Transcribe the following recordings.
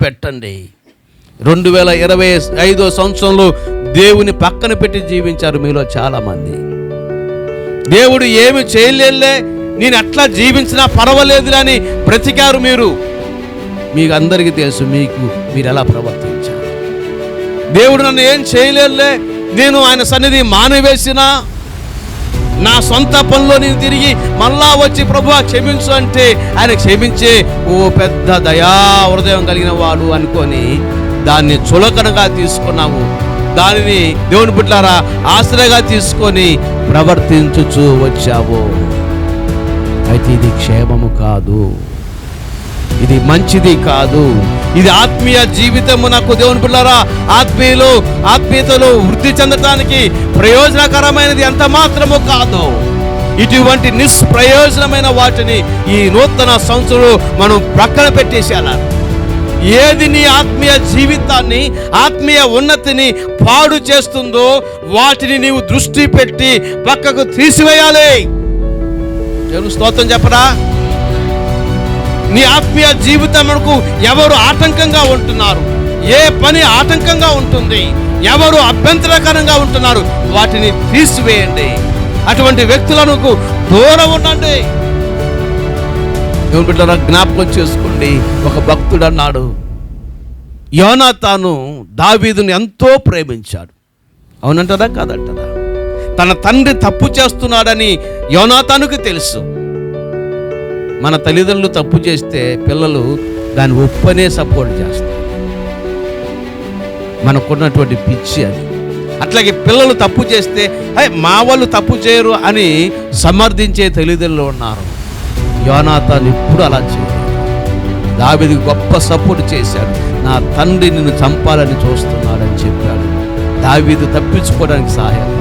పెట్టండి. 2025 సంవత్సరంలో దేవుని పక్కన పెట్టి జీవించారు మీలో చాలామంది. దేవుడు ఏమి చేయలేదులే, నేను ఎట్లా జీవించినా పర్వాలేదు అని బ్రతికారు మీరు. మీకు అందరికీ తెలుసు మీరు ఎలా ప్రవర్తించారు. దేవుడు నన్ను ఏం చేయలేదులే, నేను ఆయన సన్నిధి మానివేసినా నా సొంత పనిలో నేను తిరిగి మళ్ళా వచ్చి ప్రభువా క్షమించు అంటే ఆయన క్షమించే పెద్ద దయా హృదయం కలిగిన వాడు అనుకొని దాన్ని చులకనగా తీసుకున్నావు. దానిని దేవుని బిడ్డలారా ఆశ్రయగా తీసుకొని ప్రవర్తించుచూ వచ్చావు. అయితే ఇది క్షేమము కాదు, ఇది మంచిది కాదు. ఇది ఆత్మీయ జీవితము నాకు దేవుని బిడ్డలారా ఆత్మీయతలో వృద్ధి చెందటానికి ప్రయోజనకరమైనది ఎంత మాత్రము కాదు. ఇటువంటి నిష్ప్రయోజనమైన వాటిని ఈ నూతన సంవత్సరంలో మనం ప్రక్కన పెట్టేసేయాలి. ఏది నీ ఆత్మీయ జీవితాన్ని ఆత్మీయ ఉన్నతిని పాడు చేస్తుందో వాటిని నీవు దృష్టి పెట్టి పక్కకు తీసివేయాలి. దేవుని స్తోత్రం చెప్పరా. నీ ఆత్మీయ జీవితమునకు ఎవరు ఆటంకంగా ఉంటున్నారు, ఏ పని ఆటంకంగా ఉంటుంది, ఎవరు అభ్యంతరకరంగా ఉంటున్నారు, వాటిని తీసివేయండి. అటువంటి వ్యక్తులకు దూరం ఉండండి. దేవుని బిడ్డలారా జ్ఞాపకం చేసుకోండి. ఒక భక్తుడు అన్నాడు, యోనాతాను దావీదుని ఎంతో ప్రేమించాడు. అవునంటారా కాదంటారా? తన తండ్రి తప్పు చేస్తున్నాడని యోనాతానుకి తెలుసు. మన తల్లిదండ్రులు తప్పు చేస్తే పిల్లలు దాన్ని ఒప్పనే సపోర్ట్ చేస్తారు. మనకున్నటువంటి పిచ్చి అది. అట్లాగే పిల్లలు తప్పు చేస్తే మా వాళ్ళు తప్పు చేయరు అని సమర్థించే తల్లిదండ్రులు ఉన్నారు. యోనాతాను ఇప్పుడు అలా చేయలేదు. దావీదుకి గొప్ప సపోర్ట్ చేశాడు. నా తండ్రి నిన్ను చంపాలని చూస్తున్నాడని చెప్పాడు. దావీదు తప్పించుకోవడానికి సహాయం.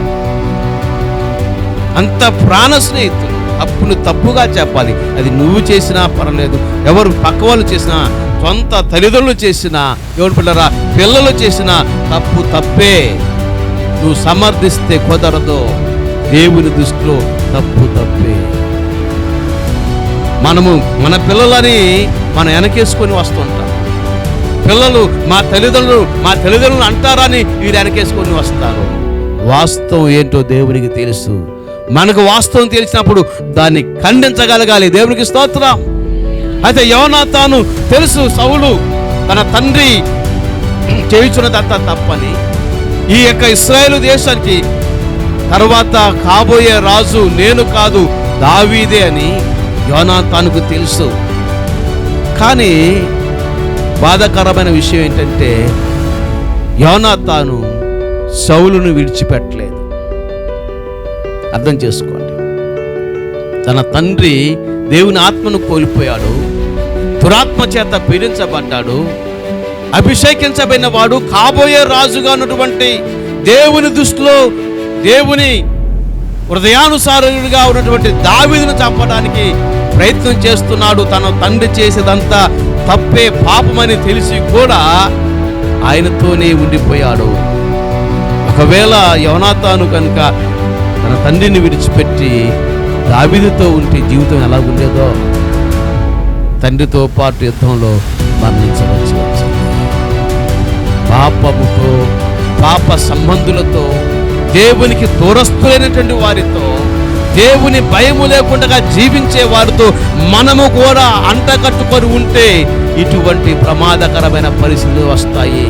అంత ప్రాణ స్నేహితులు. అప్పుడు తప్పుగా చెప్పాలి. అది నువ్వు చేసినా పర్లేదు, ఎవరు పక్క వాళ్ళు చేసినా, సొంత తల్లిదండ్రులు చేసినా, ఎవరు పిల్లలు చేసినా తప్పే. నువ్వు సమర్థిస్తే కుదరదు. దేవుని దృష్టిలో తప్పే. మన పిల్లలని మనం వెనకేసుకొని వస్తుంటాం. పిల్లలు మా తల్లిదండ్రులు అంటారని వీరు వెనకేసుకొని వస్తారు. వాస్తవం ఏంటో దేవునికి తెలుసు. మనకు వాస్తవం తెలిసినప్పుడు దాన్ని ఖండించగలగాలి. దేవునికి స్తోత్రం. అయితే యోనాతాను తెలుసు సౌలు తన తండ్రి చేయుచున్నదంతా తప్పని. ఈ యొక్క ఇశ్రాయేలు దేశానికి తర్వాత కాబోయే రాజు నేను కాదు దావీదే అని యోనాతానుకు తెలుసు. కానీ బాధాకరమైన విషయం ఏంటంటే యోనాతాను సౌలును విడిచిపెట్టలేదు. అర్థం చేసుకోండి. తన తండ్రి దేవుని ఆత్మను కోల్పోయాడు, దురాత్మ చేత పీడించబడ్డాడు, అభిషేకించబడిన వాడు కాబోయే రాజుగా ఉన్నటువంటి దేవుని దృష్టిలో దేవుని హృదయానుసారుడిగా ఉన్నటువంటి దావీదును చంపడానికి ప్రయత్నం చేస్తున్నాడు. తన తండ్రి చేసేదంతా తప్పే, పాపమని తెలిసి కూడా ఆయనతోనే ఉండిపోయాడు. ఒకవేళ యోనాతాను కనుక తన తండ్రిని విడిచిపెట్టి దావీదుతో ఉంటే జీవితం ఎలా ఉండేదో, తండ్రితో పాటు యుద్ధంలో మరణించవచ్చు. పాపముతో, పాప సంబంధులతో, దేవునికి దూరస్తులైనటువంటి వారితో, దేవుని భయము లేకుండా జీవించే వారితో మనము కూడా అంటకట్టుకొని ఉంటే ఇటువంటి ప్రమాదకరమైన పరిస్థితులు వస్తాయి.